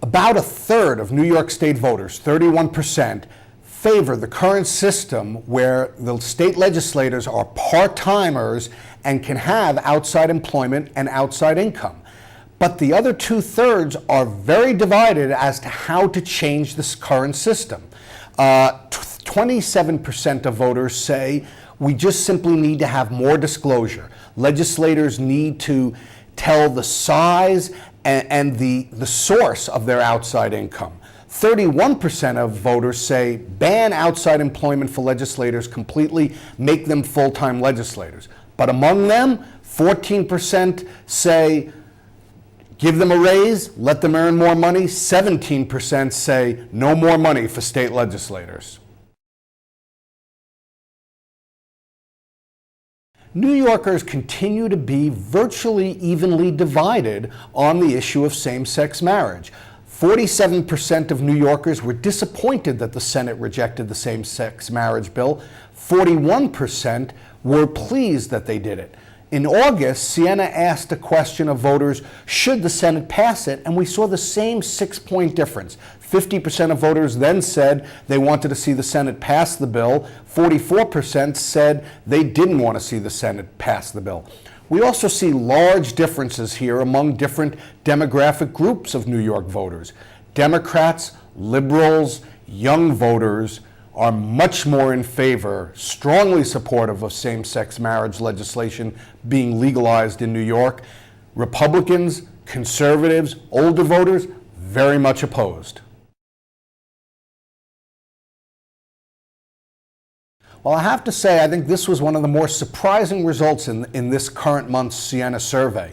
About a third of New York State voters, 31%, favor the current system where the state legislators are part-timers and can have outside employment and outside income. But the other 2/3 are very divided as to how to change this current system. 27% of voters say we just simply need to have more disclosure. Legislators need to tell the size and the source of their outside income. 31% of voters say ban outside employment for legislators completely, make them full-time legislators. But among them, 14% say give them a raise, let them earn more money. 17% say no more money for state legislators. New Yorkers continue to be virtually evenly divided on the issue of same-sex marriage. 47% of New Yorkers were disappointed that the Senate rejected the same-sex marriage bill. 41% were pleased that they did it. In August, Siena asked a question of voters, should the Senate pass it? And we saw the same 6-point difference. 50% of voters then said they wanted to see the Senate pass the bill. 44% said they didn't want to see the Senate pass the bill. We also see large differences here among different demographic groups of New York voters. Democrats, liberals, young voters are much more in favor, strongly supportive of same-sex marriage legislation being legalized in New York. Republicans, conservatives, older voters, very much opposed. Well, I have to say, I think this was one of the more surprising results in this current month's Siena survey.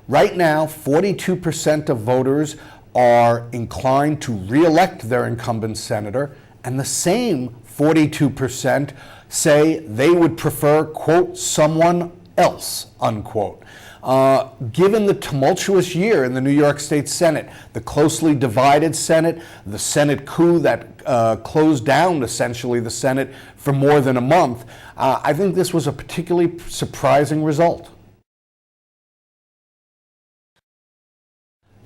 Right now, 42% of voters are inclined to re-elect their incumbent senator, and the same 42% say they would prefer, quote, someone else, unquote. Given the tumultuous year in the New York State Senate, the closely divided Senate, the Senate coup that closed down essentially the Senate for more than a month, I think this was a particularly surprising result.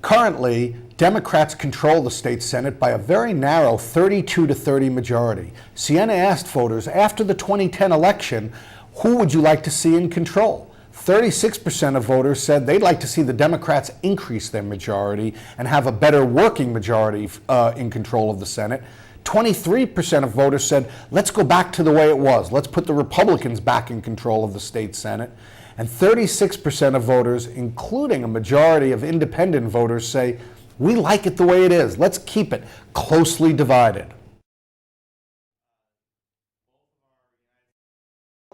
Currently, Democrats control the state Senate by a very narrow 32-30 majority. Siena asked voters after the 2010 election, who would you like to see in control? 36% of voters said they'd like to see the Democrats increase their majority and have a better working majority in control of the Senate. 23% of voters said, let's go back to the way it was. Let's put the Republicans back in control of the state Senate. And 36% of voters, including a majority of independent voters, say, we like it the way it is. Let's keep it closely divided.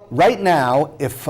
Right now, if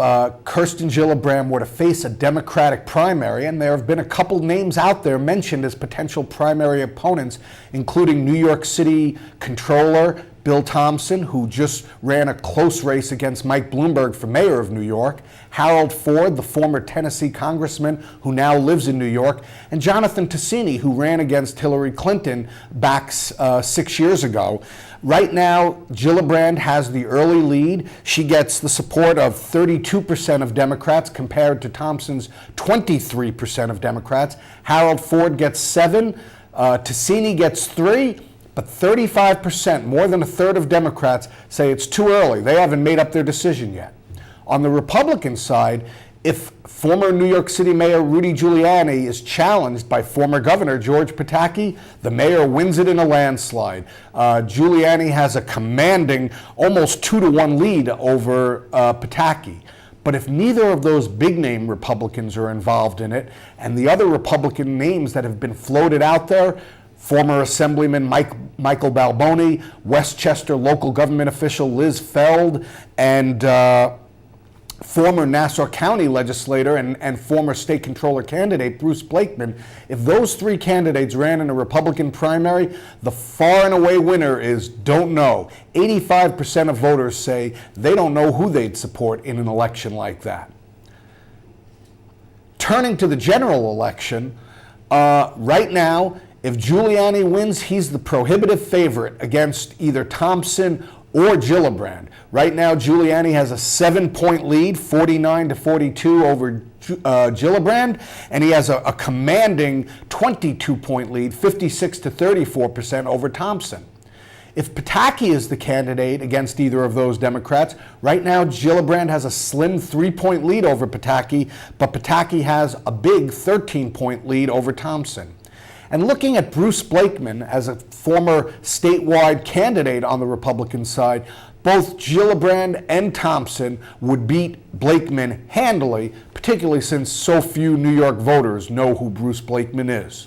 Kirsten Gillibrand were to face a Democratic primary, and there have been a couple names out there mentioned as potential primary opponents, including New York City Controller Bill Thompson, who just ran a close race against Mike Bloomberg for mayor of New York, Harold Ford, the former Tennessee congressman who now lives in New York, and Jonathan Ticini, who ran against Hillary Clinton back 6 years ago. Right now, Gillibrand has the early lead. She gets the support of 32% of Democrats compared to Thompson's 23% of Democrats. Harold Ford gets 7, Ticini gets 3, but 35%, more than a third of Democrats, say it's too early. They haven't made up their decision yet. On the Republican side, if former New York City Mayor Rudy Giuliani is challenged by former Governor George Pataki, the mayor wins it in a landslide. Giuliani has a commanding almost 2-to-1 lead over Pataki. But if neither of those big-name Republicans are involved in it, and the other Republican names that have been floated out there, former Assemblyman Michael Balboni, Westchester local government official Liz Feld, and former Nassau County legislator and former state controller candidate Bruce Blakeman, if those 3 candidates ran in a Republican primary, the far and away winner is don't know. 85% of voters say they don't know who they'd support in an election like that. Turning to the general election, right now, if Giuliani wins, he's the prohibitive favorite against either Thompson or Gillibrand. Right now, Giuliani has a 7-point lead, 49 to 42 over Gillibrand, and he has a commanding 22-point lead, 56 to 34% over Thompson. If Pataki is the candidate against either of those Democrats, right now Gillibrand has a slim 3-point lead over Pataki, but Pataki has a big 13-point lead over Thompson. And looking at Bruce Blakeman as a former statewide candidate on the Republican side, both Gillibrand and Thompson would beat Blakeman handily, particularly since so few New York voters know who Bruce Blakeman is.